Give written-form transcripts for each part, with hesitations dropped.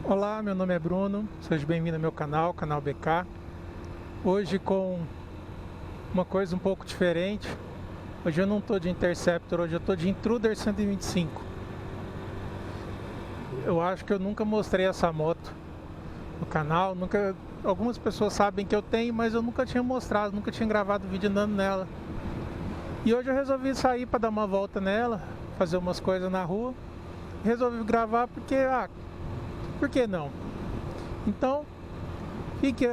Olá, meu nome é Bruno, seja bem-vindo ao meu canal, canal BK. Hoje com uma coisa um pouco diferente. Hoje eu não estou de Interceptor, hoje eu estou de Intruder 125. Eu acho que eu nunca mostrei essa moto no canal, algumas pessoas sabem que eu tenho, mas eu nunca tinha mostrado, nunca tinha gravado vídeo andando nela. E hoje eu resolvi sair para dar uma volta nela, fazer umas coisas na rua. Resolvi gravar porque, por que não? Então, fique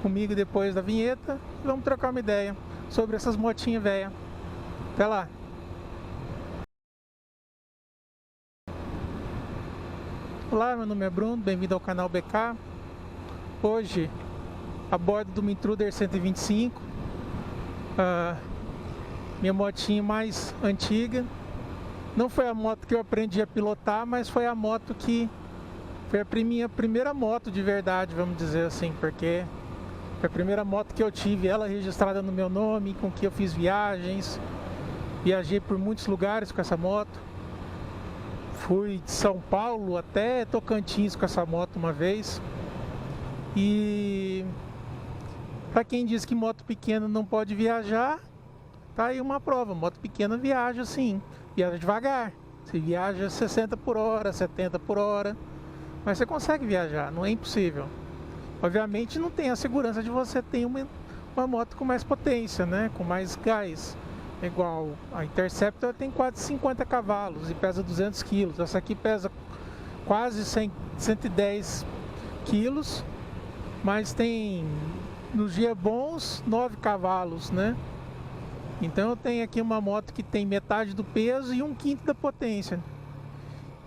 comigo depois da vinheta e vamos trocar uma ideia sobre essas motinhas velhas. Até lá! Olá, meu nome é Bruno, bem-vindo ao canal BK. Hoje, a bordo do Intruder 125, minha motinha mais antiga. Não foi a moto que eu aprendi a pilotar, mas foi a moto que foi a minha primeira moto de verdade, vamos dizer assim, porque foi a primeira moto que eu tive, ela registrada no meu nome, com que eu fiz viagens. Viajei por muitos lugares com essa moto. Fui de São Paulo até Tocantins com essa moto uma vez. E para quem diz que moto pequena não pode viajar, tá aí uma prova. Moto pequena viaja sim, viaja devagar. Você viaja 60 por hora, 70 por hora. Mas você consegue viajar, não é impossível. Obviamente não tem a segurança de você ter uma moto com mais potência, né? Com mais gás. Igual a Interceptor tem quase 50 cavalos e pesa 200 quilos. Essa aqui pesa quase 110 quilos, mas tem, nos dias bons, 9 cavalos, né? Então eu tenho aqui uma moto que tem metade do peso e 1/5 da potência.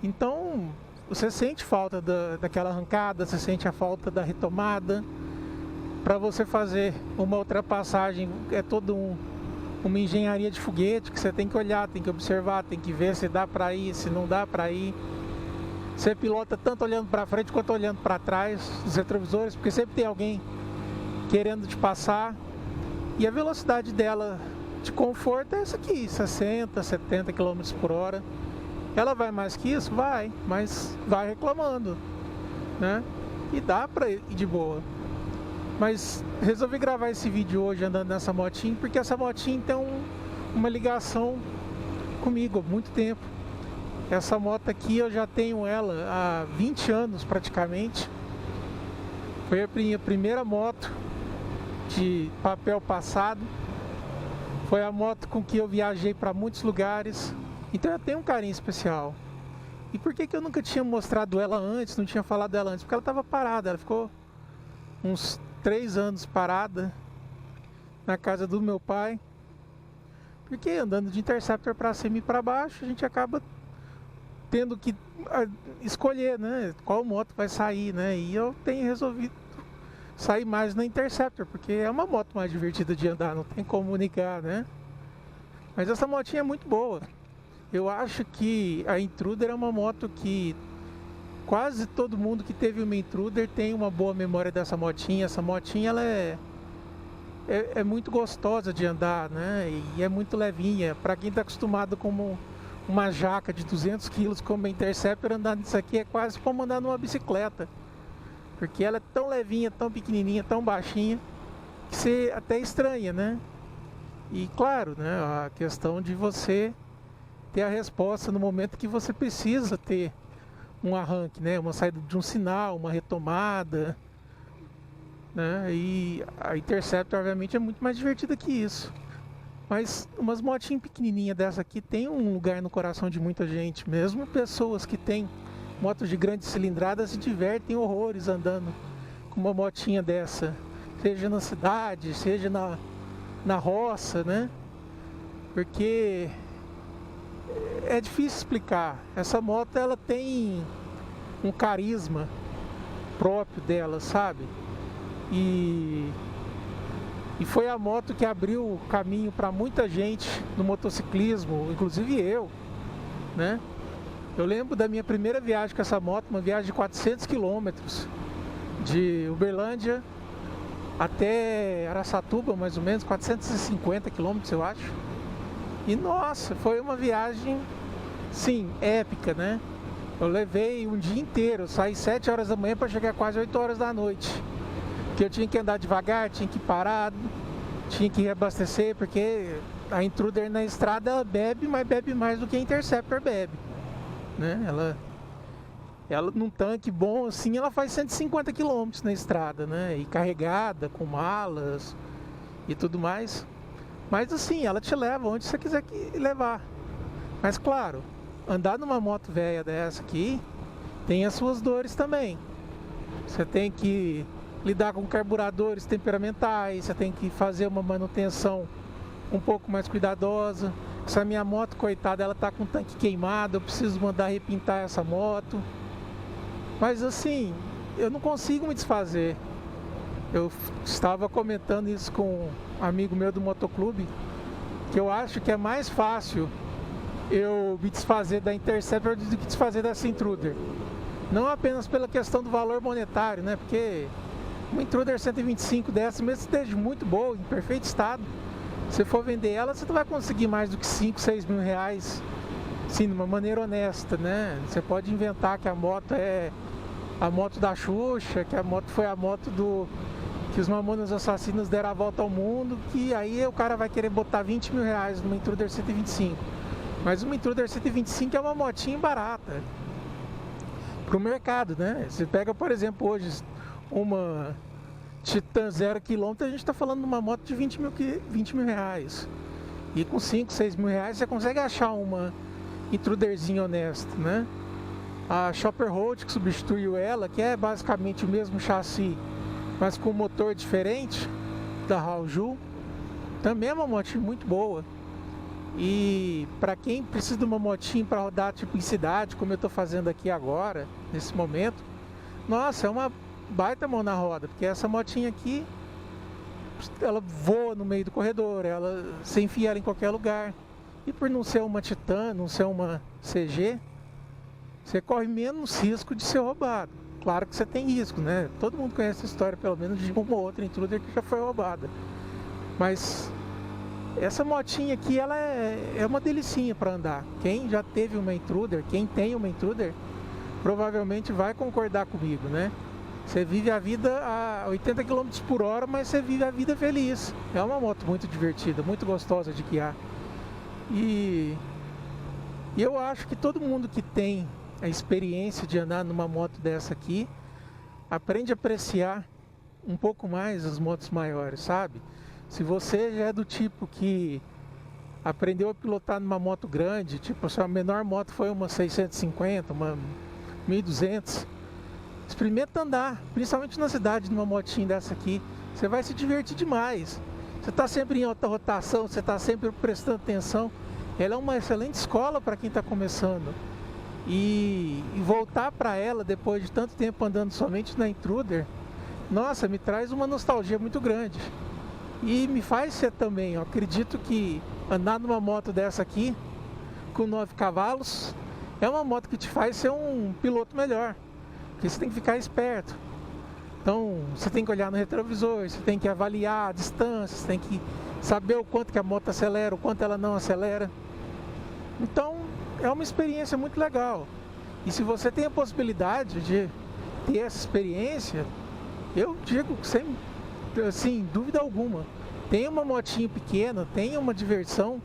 Então você sente falta daquela arrancada, você sente a falta da retomada. Para você fazer uma ultrapassagem é toda uma engenharia de foguete que você tem que olhar, tem que observar, tem que ver se dá para ir, se não dá para ir. Você pilota tanto olhando para frente quanto olhando para trás, os retrovisores, porque sempre tem alguém querendo te passar. E a velocidade dela de conforto é essa aqui, 60, 70 km por hora. Ela vai mais que isso? Vai, mas vai reclamando, né? E dá pra ir de boa. Mas resolvi gravar esse vídeo hoje andando nessa motinha, porque essa motinha tem uma ligação comigo há muito tempo. Essa moto aqui eu já tenho ela há 20 anos praticamente. Foi a minha primeira moto de papel passado. Foi a moto com que eu viajei para muitos lugares. Então eu tenho um carinho especial. E por que eu nunca tinha mostrado ela antes, não tinha falado dela antes? Porque ela estava parada, ela ficou uns 3 anos parada na casa do meu pai. Porque andando de Interceptor para cima e para baixo, a gente acaba tendo que escolher, né? Qual moto vai sair, né? E eu tenho resolvido sair mais na Interceptor, porque é uma moto mais divertida de andar, não tem como negar, né? Mas essa motinha é muito boa. Eu acho que a Intruder é uma moto que quase todo mundo que teve uma Intruder tem uma boa memória dessa motinha. Essa motinha ela é muito gostosa de andar, né? E é muito levinha. Para quem está acostumado com uma jaca de 200 quilos como a Interceptor, andar nisso aqui é quase como andar numa bicicleta. Porque ela é tão levinha, tão pequenininha, tão baixinha, que você até estranha, né? E claro, né, a questão de você ter a resposta no momento que você precisa ter um arranque, né? Uma saída de um sinal, uma retomada, né? E a Interceptor obviamente é muito mais divertida que isso. Mas umas motinhas pequenininhas dessa aqui tem um lugar no coração de muita gente. Mesmo pessoas que têm motos de grande cilindrada se divertem horrores andando com uma motinha dessa. Seja na cidade, seja na roça, né? Porque é difícil explicar. Essa moto ela tem um carisma próprio dela, sabe? E foi a moto que abriu o caminho para muita gente no motociclismo, inclusive eu, né? Eu lembro da minha primeira viagem com essa moto, uma viagem de 400 quilômetros, de Uberlândia até Araçatuba, mais ou menos, 450 quilômetros, eu acho. E nossa, foi uma viagem, sim, épica, né? Eu levei um dia inteiro, eu saí 7 horas da manhã para chegar quase 8 horas da noite. Porque eu tinha que andar devagar, tinha que parar, tinha que reabastecer, porque a Intruder na estrada ela bebe, mas bebe mais do que a Interceptor bebe, né? Ela num tanque bom assim, ela faz 150 km na estrada, né? E carregada, com malas e tudo mais. Mas assim, ela te leva onde você quiser levar. Mas claro, andar numa moto velha dessa aqui tem as suas dores também. Você tem que lidar com carburadores temperamentais, você tem que fazer uma manutenção um pouco mais cuidadosa. Essa minha moto, coitada, ela tá com o tanque queimado, eu preciso mandar repintar essa moto. Mas assim, eu não consigo me desfazer. Eu estava comentando isso com um amigo meu do motoclube, que eu acho que é mais fácil eu me desfazer da Interceptor do que desfazer dessa Intruder. Não apenas pela questão do valor monetário, né? Porque uma Intruder 125 dessa, mesmo que esteja muito boa, em perfeito estado, se for vender ela, você não vai conseguir mais do que 5, 6 mil reais, sim, de uma maneira honesta, né? Você pode inventar que a moto é a moto da Xuxa, que a moto foi a moto que os Mamonas Assassinos deram a volta ao mundo, que aí o cara vai querer botar 20 mil reais numa Intruder 125. Mas uma Intruder 125 é uma motinha barata pro mercado, né? Você pega, por exemplo, hoje uma Titan 0 km, a gente está falando de uma moto de 20 mil reais. E com 5, 6 mil reais você consegue achar uma Intruderzinha honesta, né? A Chopper Road, que substituiu ela, que é basicamente o mesmo chassi, mas com um motor diferente, da Haoju, também é uma motinha muito boa. E para quem precisa de uma motinha para rodar tipo em cidade, como eu estou fazendo aqui agora, nesse momento, nossa, é uma baita mão na roda, porque essa motinha aqui, ela voa no meio do corredor, você enfia ela em qualquer lugar. E por não ser uma Titan, não ser uma CG, você corre menos risco de ser roubado. Claro que você tem risco, né? Todo mundo conhece a história, pelo menos, de uma ou outra Intruder que já foi roubada. Mas essa motinha aqui, ela é uma delicinha para andar. Quem já teve uma Intruder, quem tem uma Intruder, provavelmente vai concordar comigo, né? Você vive a vida a 80 km por hora, mas você vive a vida feliz. É uma moto muito divertida, muito gostosa de guiar. E eu acho que todo mundo que tem a experiência de andar numa moto dessa aqui aprende a apreciar um pouco mais as motos maiores, sabe? Se você já é do tipo que aprendeu a pilotar numa moto grande, tipo a sua menor moto foi uma 650, uma 1200, experimenta andar, principalmente na cidade, numa motinha dessa aqui. Você vai se divertir demais. Você está sempre em alta rotação, você está sempre prestando atenção. Ela é uma excelente escola para quem está começando. E voltar para ela depois de tanto tempo andando somente na Intruder, nossa, me traz uma nostalgia muito grande. E me faz ser também, eu acredito que andar numa moto dessa aqui, com 9 cavalos, é uma moto que te faz ser um piloto melhor. Porque você tem que ficar esperto. Então, você tem que olhar no retrovisor, você tem que avaliar a distância, você tem que saber o quanto que a moto acelera, o quanto ela não acelera. Então, é uma experiência muito legal. E se você tem a possibilidade de ter essa experiência, eu digo sem dúvida alguma, tenha uma motinha pequena, tenha uma diversão,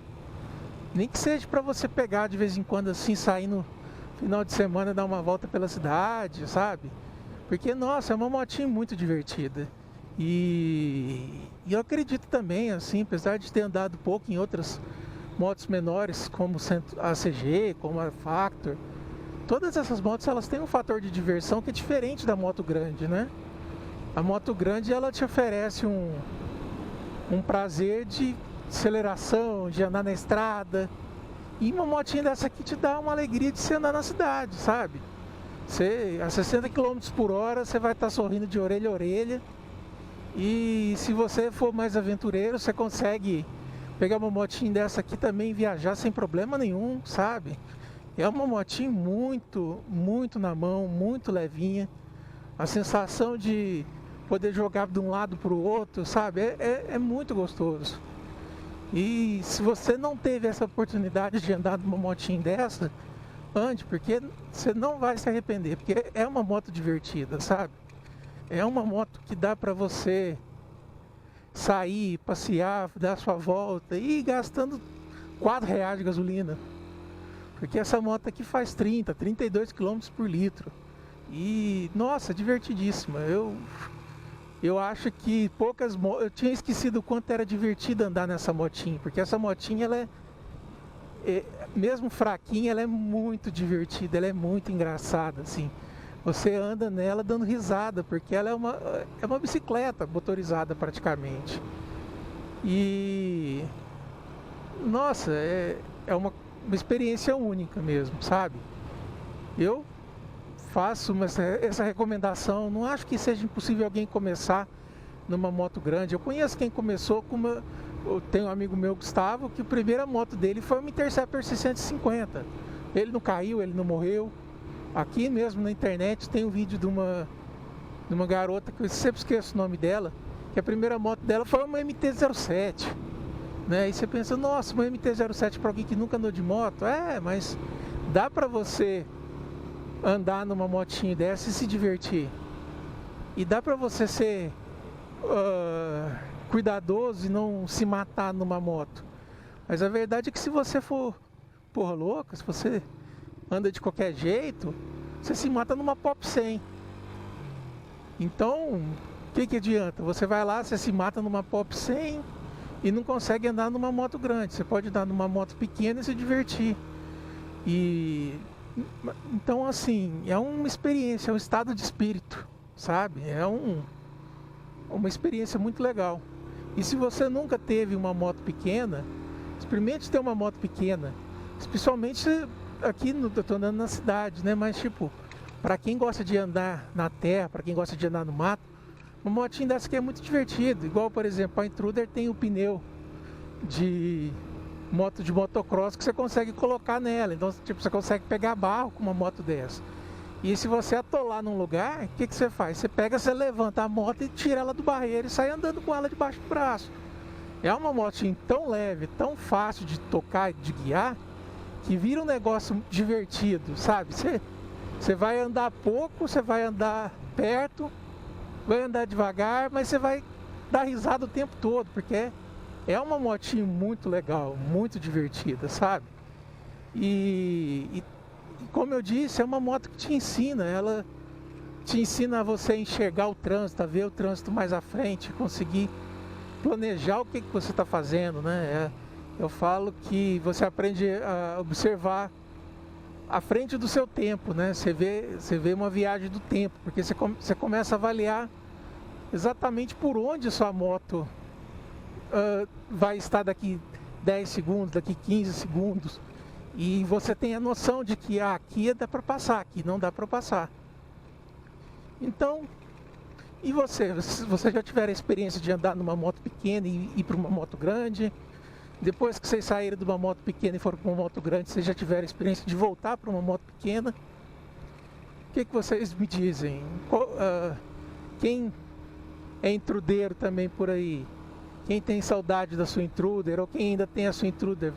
nem que seja para você pegar de vez em quando assim, sair no final de semana, dar uma volta pela cidade, sabe? Porque, nossa, é uma motinha muito divertida. E eu acredito também, assim, apesar de ter andado pouco em outras motos menores, como a CG, como a Factor, todas essas motos, elas têm um fator de diversão que é diferente da moto grande, né? A moto grande, ela te oferece um prazer de aceleração, de andar na estrada. E uma motinha dessa aqui te dá uma alegria de você andar na cidade, sabe? Você, a 60 km por hora, você vai estar sorrindo de orelha a orelha. E se você for mais aventureiro, você consegue pegar uma motinha dessa aqui também e viajar sem problema nenhum, sabe? É uma motinha muito, muito na mão, muito levinha. A sensação de poder jogar de um lado para o outro, sabe? É muito gostoso. E se você não teve essa oportunidade de andar numa motinha dessa, ande, porque você não vai se arrepender, porque é uma moto divertida, sabe? É uma moto que dá para você sair, passear, dar sua volta e ir gastando R$ 4 de gasolina. Porque essa moto aqui faz 32 quilômetros por litro. E, nossa, divertidíssima. Eu acho que poucas motos... Eu tinha esquecido o quanto era divertido andar nessa motinha. Porque essa motinha, ela mesmo fraquinha, ela é muito divertida. Ela é muito engraçada, assim. Você anda nela dando risada, porque ela é uma bicicleta motorizada praticamente. E... Nossa, é uma experiência única mesmo, sabe? Eu faço essa recomendação, não acho que seja impossível alguém começar numa moto grande. Eu conheço quem começou eu tenho um amigo meu, Gustavo, que a primeira moto dele foi uma Interceptor 650. Ele não caiu, ele não morreu. Aqui mesmo na internet tem um vídeo de uma garota, que eu sempre esqueço o nome dela, que a primeira moto dela foi uma MT-07. Né? E você pensa, nossa, uma MT-07 para alguém que nunca andou de moto? Mas dá para você andar numa motinha dessa e se divertir. E dá para você ser cuidadoso e não se matar numa moto. Mas a verdade é que se você for porra louca, se você anda de qualquer jeito, você se mata numa Pop 100. Então, o que adianta? Você vai lá, você se mata numa Pop 100 e não consegue andar numa moto grande. Você pode andar numa moto pequena e se divertir. Então, assim, é uma experiência, é um estado de espírito, sabe? Uma experiência muito legal. E se você nunca teve uma moto pequena, experimente ter uma moto pequena. Especialmente aqui, eu estou andando na cidade, né? Mas, tipo, para quem gosta de andar na terra, para quem gosta de andar no mato, uma motinha dessa aqui é muito divertido. Igual, por exemplo, a Intruder tem o pneu de moto de motocross que você consegue colocar nela. Então, tipo, você consegue pegar barro com uma moto dessa. E se você atolar num lugar, o que você faz? Você levanta a moto e tira ela do barreiro e sai andando com ela debaixo do braço. É uma motinha tão leve, tão fácil de tocar e de guiar, que vira um negócio divertido, sabe? Você vai andar pouco, você vai andar perto, vai andar devagar, mas você vai dar risada o tempo todo, porque é uma motinha muito legal, muito divertida, sabe? E como eu disse, é uma moto que te ensina, ela te ensina a você enxergar o trânsito, a ver o trânsito mais à frente, conseguir planejar o que você está fazendo, né? Eu falo que você aprende a observar à frente do seu tempo, né? Você vê uma viagem do tempo, porque você começa a avaliar exatamente por onde sua moto vai estar daqui 10 segundos, daqui 15 segundos. E você tem a noção de que aqui dá para passar, aqui não dá para passar. Então, e você? Se você já tiver a experiência de andar numa moto pequena e ir para uma moto grande, depois que vocês saíram de uma moto pequena e foram para uma moto grande, vocês já tiveram a experiência de voltar para uma moto pequena, o que vocês me dizem? Quem é intrudeiro também por aí? Quem tem saudade da sua Intruder, ou quem ainda tem a sua Intruder,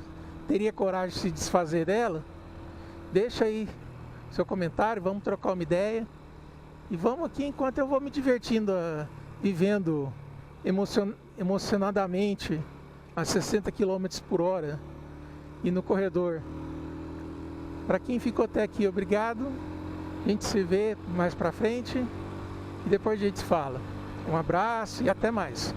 teria coragem de se desfazer dela? Deixa aí seu comentário, vamos trocar uma ideia. E vamos aqui enquanto eu vou me divertindo, vivendo emocionadamente a 60 km por hora e no corredor. Para quem ficou até aqui, obrigado. A gente se vê mais pra frente e depois a gente se fala. Um abraço e até mais.